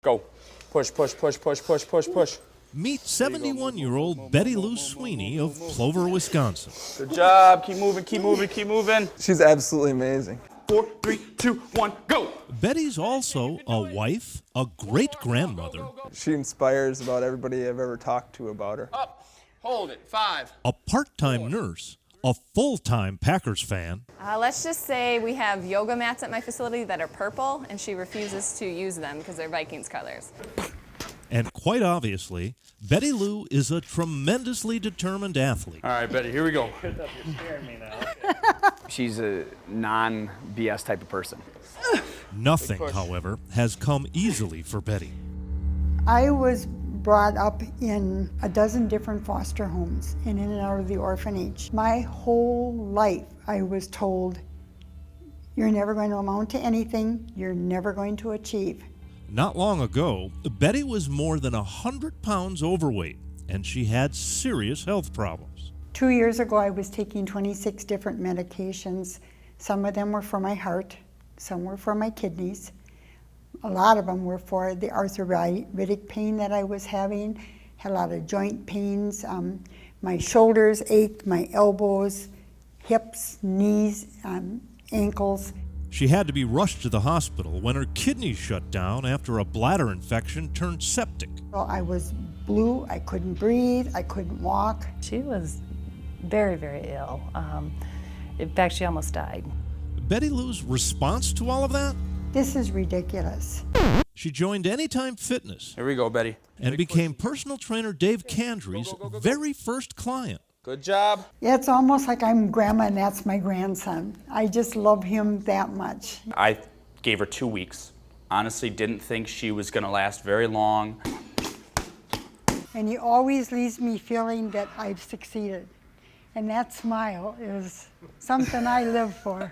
Go. Push, push, push, push, push, push, push. Meet 71-year-old Betty Lou Sweeney of Plover, Wisconsin. Good job. Keep moving, keep moving, keep moving. She's absolutely amazing. 4, 3, 2, 1, go. Betty's also a wife, a great-grandmother, She inspires about everybody I've ever talked to about her. Up. Hold it. 5. a part-time nurse, a full-time Packers fan, Let's just say we have yoga mats at my facility that are purple, and she refuses to use them because they're Vikings colors. and quite obviously, Betty Lou is a tremendously determined athlete. All right, Betty, here we go. She's a non-BS type of person. Nothing, however, has come easily for Betty. I was brought up in a dozen different foster homes and in and out of the orphanage. My whole life I was told, you're never going to amount to anything, you're never going to achieve. Not long ago, Betty was more than 100 pounds overweight, and she had serious health problems. 2 years ago I was taking 26 different medications. Some of them were for my heart, some were for my kidneys. A lot of them were for the arthritic pain that I was having, had a lot of joint pains. My shoulders ached, my elbows, hips, knees, ankles. She had to be rushed to the hospital when her kidneys shut down after a bladder infection turned septic. Well, I was blue, I couldn't breathe, I couldn't walk. She was very, very ill. In fact, she almost died. Betty Lou's response to all of that? This is ridiculous. She joined Anytime Fitness Here we go, Betty. and became personal trainer Dave Candry's very first client. Good job. Yeah, it's almost like I'm grandma and that's my grandson. I just love him that much. I gave her 2 weeks. Honestly, didn't think she was going to last very long. And he always leaves me feeling that I've succeeded. And that smile is something I live for.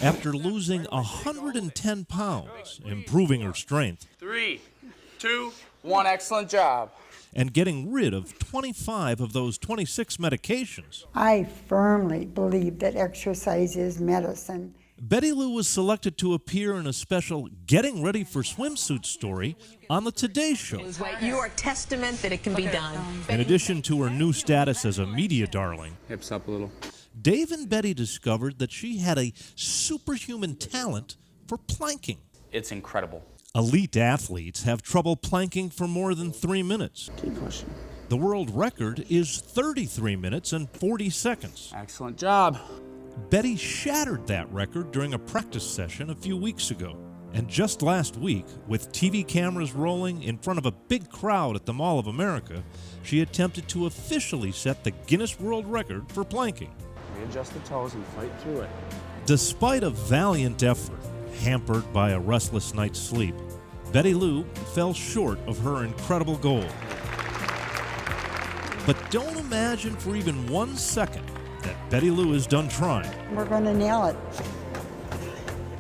After losing 110 pounds, improving her strength, 3, 2, 1. Excellent job. and getting rid of 25 of those 26 medications, I firmly believe that exercise is medicine. Betty Lou was selected to appear in a special Getting Ready for Swimsuit story on the Today Show. You are testament that it can be done. In addition to her new status as a media darling, Hips up a little. Dave and Betty discovered that she had a superhuman talent for planking. It's incredible. Elite athletes have trouble planking for more than 3 minutes. Keep pushing. The world record is 33 minutes and 40 seconds. Excellent job. Betty shattered that record during a practice session a few weeks ago. And just last week, with TV cameras rolling in front of a big crowd at the Mall of America, she attempted to officially set the Guinness World Record for planking. Readjust the toes and fight through it. Despite a valiant effort, hampered by a restless night's sleep, Betty Lou fell short of her incredible goal. But don't imagine for even 1 second that Betty Lou is done trying. We're going to nail it.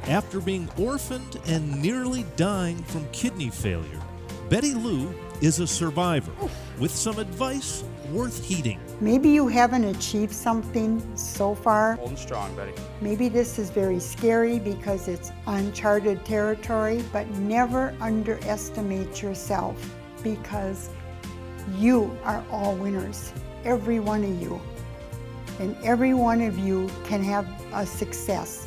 After being orphaned and nearly dying from kidney failure, Betty Lou is a survivor with some advice worth heeding. Maybe you haven't achieved something so far. Holding strong, Betty. Maybe this is very scary because it's uncharted territory, but never underestimate yourself because you are all winners, every one of you. And every one of you can have a success.